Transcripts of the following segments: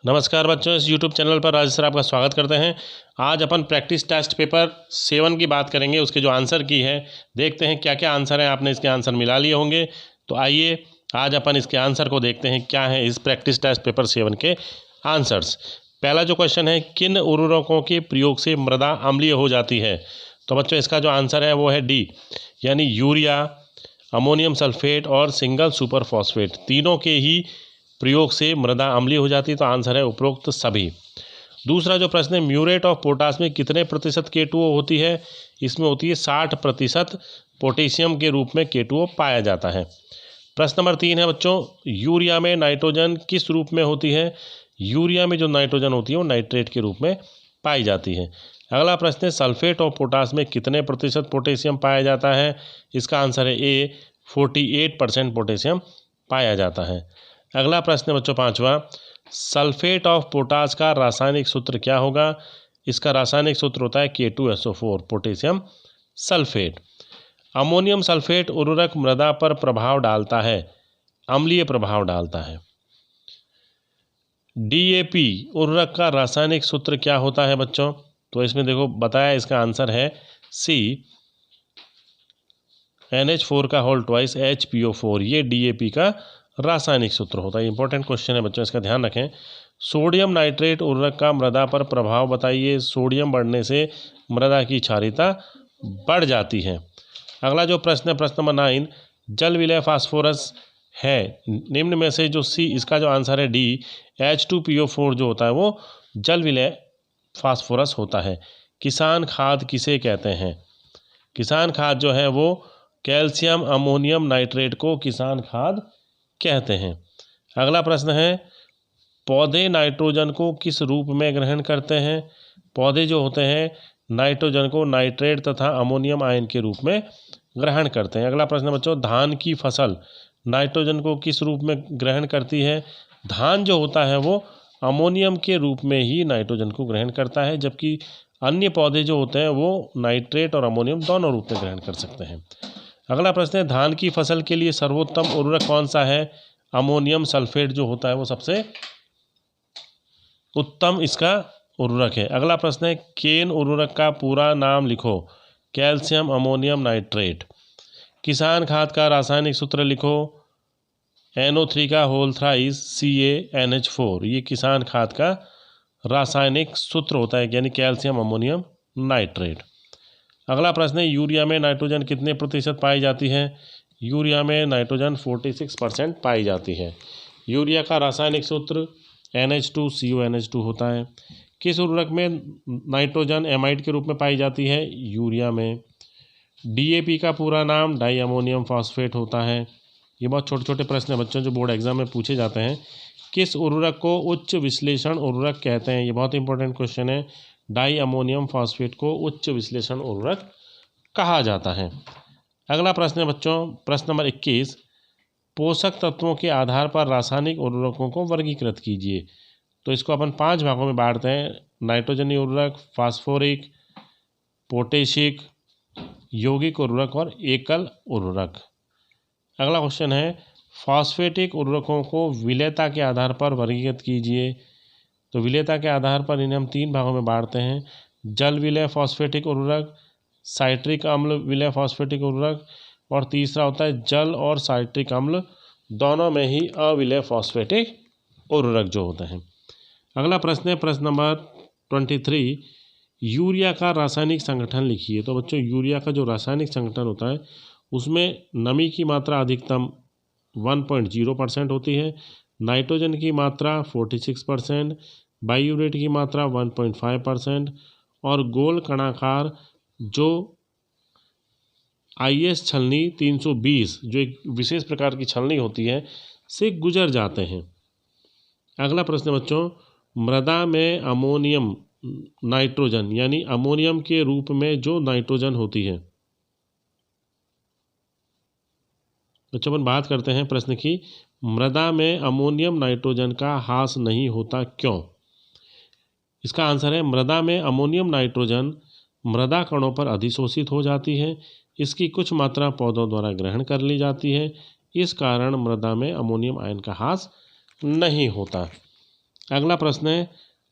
नमस्कार बच्चों, इस YouTube चैनल पर राजेश सर आपका स्वागत करते हैं। आज अपन प्रैक्टिस टेस्ट पेपर 7 की बात करेंगे। उसके जो आंसर की है, देखते हैं क्या क्या आंसर हैं। आपने इसके आंसर मिला लिए होंगे, तो आइए आज अपन इसके आंसर को देखते हैं क्या है इस प्रैक्टिस टेस्ट पेपर 7 के आंसर्स। पहला जो क्वेश्चन है, किन उर्वरकों के प्रयोग से मृदा अम्लीय हो जाती है। तो बच्चों इसका जो आंसर है वो है डी, यानी यूरिया, अमोनियम सल्फेट और सिंगल सुपर फॉस्फेट, तीनों के ही प्रयोग से मृदा अम्लीय हो जाती है। तो आंसर है उपरोक्त सभी। दूसरा जो प्रश्न है, म्यूरेट ऑफ पोटास में कितने प्रतिशत K2O होती है। इसमें होती है 60% पोटेशियम के रूप में K2O पाया जाता है। प्रश्न नंबर 3 है बच्चों, यूरिया में नाइट्रोजन किस रूप में होती है। यूरिया में जो नाइट्रोजन होती है वो नाइट्रेट के रूप में पाई जाती है। अगला प्रश्न है, सल्फेट ऑफ पोटास में कितने प्रतिशत पोटेशियम पाया जाता है। इसका आंसर है ए, 48% पोटेशियम पाया जाता है। अगला प्रश्न है बच्चों 5वां, सल्फेट ऑफ पोटास का रासायनिक सूत्र क्या होगा। इसका रासायनिक सूत्र होता है K2SO4, potassium sulphate. Ammonium sulphate उर्वरक मृदा पर प्रभाव डालता है, अम्लीय प्रभाव डालता है। DAP उर्वरक का रासायनिक सूत्र क्या होता है बच्चों। तो इसमें देखो बताया, इसका आंसर है C, NH4 का होल ट्वाइस HPO4, ये DAP का रासायनिक सूत्र होता है। इंपॉर्टेंट क्वेश्चन है बच्चों, इसका ध्यान रखें। सोडियम नाइट्रेट उर्वरक का मृदा पर प्रभाव बताइए। सोडियम बढ़ने से मृदा की क्षारीयता बढ़ जाती है। अगला जो प्रश्न है, प्रश्न नंबर 9, जल विलय फास्फोरस है निम्न में से जो सी, इसका जो आंसर है डी, H2PO4 जो होता है वो जल विलय फास्फोरस होता है। किसान खाद किसे कहते हैं। किसान खाद जो है वो कैल्शियम अमोनियम नाइट्रेट को किसान खाद कहते हैं। अगला प्रश्न है, पौधे नाइट्रोजन को किस रूप में ग्रहण करते हैं। पौधे जो होते हैं नाइट्रोजन को नाइट्रेट तथा अमोनियम आयन के रूप में ग्रहण करते हैं। अगला प्रश्न बच्चों, धान की फसल नाइट्रोजन को किस रूप में ग्रहण करती है। धान जो होता है वो अमोनियम के रूप में ही नाइट्रोजन को ग्रहण करता है, जबकि अन्य पौधे जो होते हैं वो नाइट्रेट और अमोनियम दोनों रूप में ग्रहण कर सकते हैं। अगला प्रश्न है, धान की फसल के लिए सर्वोत्तम उर्वरक कौन सा है। अमोनियम सल्फेट जो होता है वो सबसे उत्तम इसका उर्वरक है। अगला प्रश्न है, केन उर्वरक का पूरा नाम लिखो। Calcium ammonium nitrate. किसान खाद का रासायनिक सूत्र लिखो। NO3 का होल थ्राइस CaNH4, ये किसान खाद का रासायनिक सूत्र होता है, यानी कैल्शियम अमोनियम नाइट्रेट। अगला प्रश्न है, यूरिया में नाइट्रोजन कितने प्रतिशत पाई जाती है। यूरिया में नाइट्रोजन 46% पाई जाती है। यूरिया का रासायनिक सूत्र NH2CONH2 होता है। किस उर्वरक में नाइट्रोजन एमाइड के रूप में पाई जाती है। यूरिया में। DAP का पूरा नाम डाई अमोनियम फॉस्फेट होता है। ये बहुत छोटे छोटे प्रश्न हैं बच्चों जो बोर्ड एग्जाम में पूछे जाते हैं। किस उर्वरक को उच्च विश्लेषण उर्वरक कहते हैं। ये बहुत इंपॉर्टेंट क्वेश्चन है। डाई अमोनियम फॉस्फेट को उच्च विश्लेषण उर्वरक कहा जाता है। अगला प्रश्न है बच्चों, प्रश्न नंबर 21, पोषक तत्वों के आधार पर रासायनिक उर्वरकों को वर्गीकृत कीजिए। तो इसको अपन 5 भागों में बांटते हैं, नाइट्रोजनी उर्वरक, फास्फोरिक, पोटेशिक, यौगिक उर्वरक और एकल उर्वरक। अगला क्वेश्चन है, फॉस्फेटिक उर्वरकों को विलेयता के आधार पर वर्गीकृत कीजिए। तो विलेयता के आधार पर इन्हें हम 3 भागों में बांटते हैं, जल विलय फॉस्फेटिक उर्वरक, साइट्रिक अम्ल विलय फॉस्फेटिक उर्वरक, और तीसरा होता है जल और साइट्रिक अम्ल दोनों में ही अविलय फॉस्फेटिक उर्वरक जो होते हैं। अगला प्रश्न है, प्रश्न नंबर 23, यूरिया का रासायनिक संगठन लिखिए। तो बच्चों यूरिया का जो रासायनिक संगठन होता है उसमें नमी की मात्रा अधिकतम 1.0% होती है, नाइट्रोजन की मात्रा 46%, बायूरेट की मात्रा 1.5% और गोल कणाकार जो IS छलनी 320, जो एक विशेष प्रकार की छलनी होती है, से गुजर जाते हैं। अगला प्रश्न बच्चों, मृदा में अमोनियम नाइट्रोजन यानी अमोनियम के रूप में जो नाइट्रोजन होती है। बच्चों अपन बात करते हैं प्रश्न की, मृदा में अमोनियम नाइट्रोजन का ह्रास नहीं होता क्यों। इसका आंसर है, मृदा में अमोनियम नाइट्रोजन मृदा कणों पर अधिशोषित हो जाती है। इसकी कुछ मात्रा पौधों द्वारा ग्रहण कर ली जाती है, इस कारण मृदा में अमोनियम आयन का ह्रास नहीं होता। अगला प्रश्न है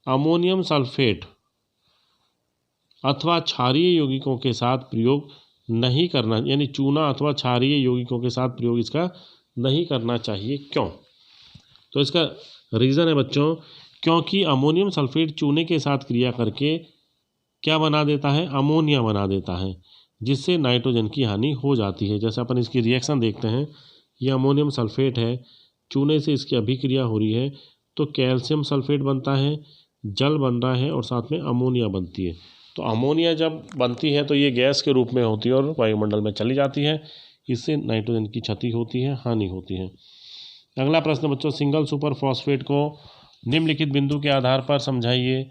अमोनियम सल्फेट अथवा क्षारीय यौगिकों के साथ प्रयोग नहीं करना, यानी चूना अथवा क्षारीय यौगिकों के साथ प्रयोग इसका नहीं करना चाहिए, क्यों? तो इसका रीज़न है बच्चों, क्योंकि अमोनियम सल्फेट चूने के साथ क्रिया करके क्या बना देता है, अमोनिया बना देता है, जिससे नाइट्रोजन की हानि हो जाती है। जैसे अपन इसकी रिएक्शन देखते हैं, ये अमोनियम सल्फेट है, चूने से इसकी अभिक्रिया हो रही है तो कैल्शियम सल्फेट बनता है, जल बन रहा है और साथ में अमोनिया बनती है। तो अमोनिया जब बनती है तो ये गैस के रूप में होती है और वायुमंडल में चली जाती है, इससे नाइट्रोजन की क्षति होती है, हानि होती है। अगला प्रश्न बच्चों, सिंगल सुपर फॉस्फेट को निम्नलिखित बिंदु के आधार पर समझाइए।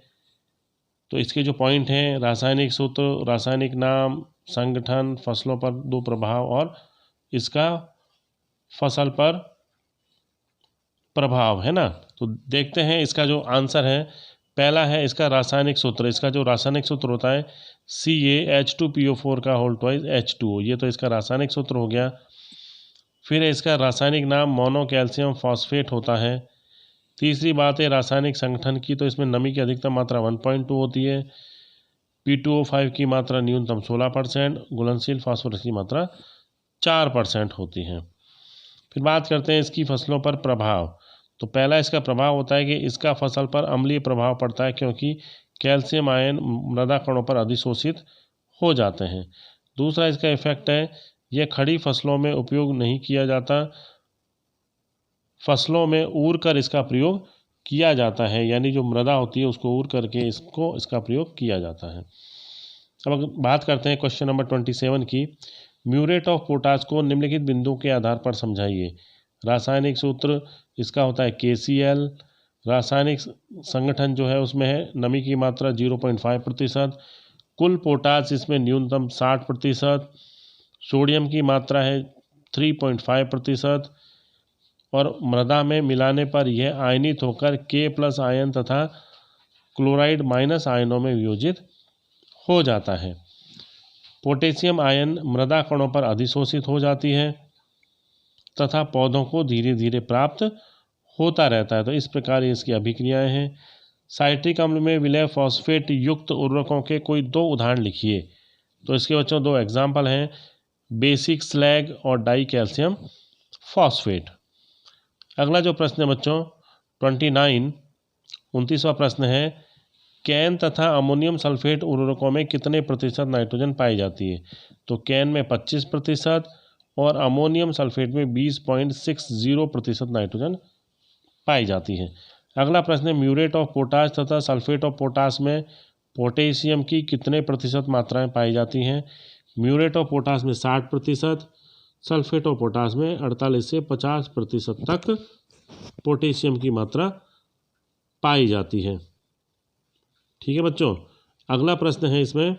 तो इसके जो पॉइंट हैं, रासायनिक सूत्र, रासायनिक नाम, संगठन, फसलों पर दो प्रभाव और इसका फसल पर प्रभाव, है ना। तो देखते हैं इसका जो आंसर है, पहला है इसका रासायनिक सूत्र। इसका जो रासायनिक सूत्र होता है CaH2PO4 का होल ट्वाइस H2O, ये तो इसका रासायनिक सूत्र हो गया। फिर है इसका रासायनिक नाम मोनो कैल्शियम फॉस्फेट होता है। तीसरी बात है रासायनिक संगठन की, तो इसमें नमी की अधिकतम मात्रा 1.2 होती है, P2O5 की मात्रा न्यूनतम 16%, घुलनशील फास्फोरस की मात्रा 4% होती है। फिर बात करते हैं इसकी फसलों पर प्रभाव। तो पहला इसका प्रभाव होता है कि इसका फसल पर अम्लीय प्रभाव पड़ता है, क्योंकि कैल्शियम आयन मृदा कणों पर अधिशोषित हो जाते हैं। दूसरा इसका इफेक्ट है, यह खड़ी फसलों में उपयोग नहीं किया जाता, फसलों में ऊर कर इसका प्रयोग किया जाता है, यानी जो मृदा होती है उसको ऊर करके इसका प्रयोग किया जाता है। अब बात करते हैं क्वेश्चन नंबर 27 की, म्यूरेट ऑफ पोटाश को निम्नलिखित बिंदुओं के आधार पर समझाइए। रासायनिक सूत्र इसका होता है KCl, रासायनिक संगठन जो है उसमें है नमी की मात्रा 0.5%, कुल पोटाश इसमें न्यूनतम 60%, सोडियम की मात्रा है 3.5% और मृदा में मिलाने पर यह आयनित होकर K+ आयन तथा क्लोराइड माइनस आयनों में वियोजित हो जाता है। पोटेशियम आयन मृदा कणों पर अधिशोषित हो जाती है तथा पौधों को धीरे धीरे प्राप्त होता रहता है। तो इस प्रकार इसकी अभिक्रियाएं हैं। साइट्रिक अम्ल में विलय फॉस्फेट युक्त उर्वरकों के कोई दो उदाहरण लिखिए। तो इसके बच्चों दो एग्जाम्पल हैं, बेसिक स्लैग और डाई कैल्शियम फॉस्फेट। अगला जो प्रश्न है बच्चों 29वां प्रश्न है, कैन तथा अमोनियम सल्फेट उर्वरकों में कितने प्रतिशत नाइट्रोजन पाई जाती है। तो कैन में 25% और अमोनियम सल्फेट में 20.60% नाइट्रोजन पाई जाती है। अगला प्रश्न है, म्यूरेट ऑफ पोटाश तथा सल्फेट ऑफ पोटाश में पोटेशियम की कितने प्रतिशत मात्राएं पाई जाती हैं। म्यूरेट ऑफ पोटाश में 60%, सल्फेट ऑफ पोटाश में 48 से 50% तक पोटेशियम की मात्रा पाई जाती है। ठीक है बच्चों, अगला प्रश्न है इसमें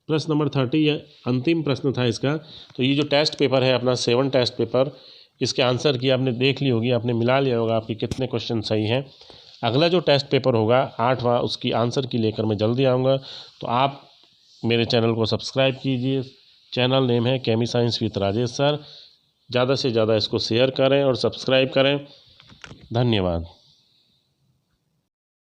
प्रश्न नंबर 30, यह अंतिम प्रश्न था इसका। तो ये जो टेस्ट पेपर है अपना 7 टेस्ट पेपर, इसके आंसर की आपने देख ली होगी, आपने मिला लिया होगा आपके कितने क्वेश्चन सही हैं। अगला जो टेस्ट पेपर होगा 8वां, उसकी आंसर की लेकर मैं जल्दी आऊँगा। तो आप मेरे चैनल को सब्सक्राइब कीजिए। चैनल नेम है केमी साइंस विद राजेश सर। ज़्यादा से ज़्यादा इसको शेयर करें और सब्सक्राइब करें। धन्यवाद।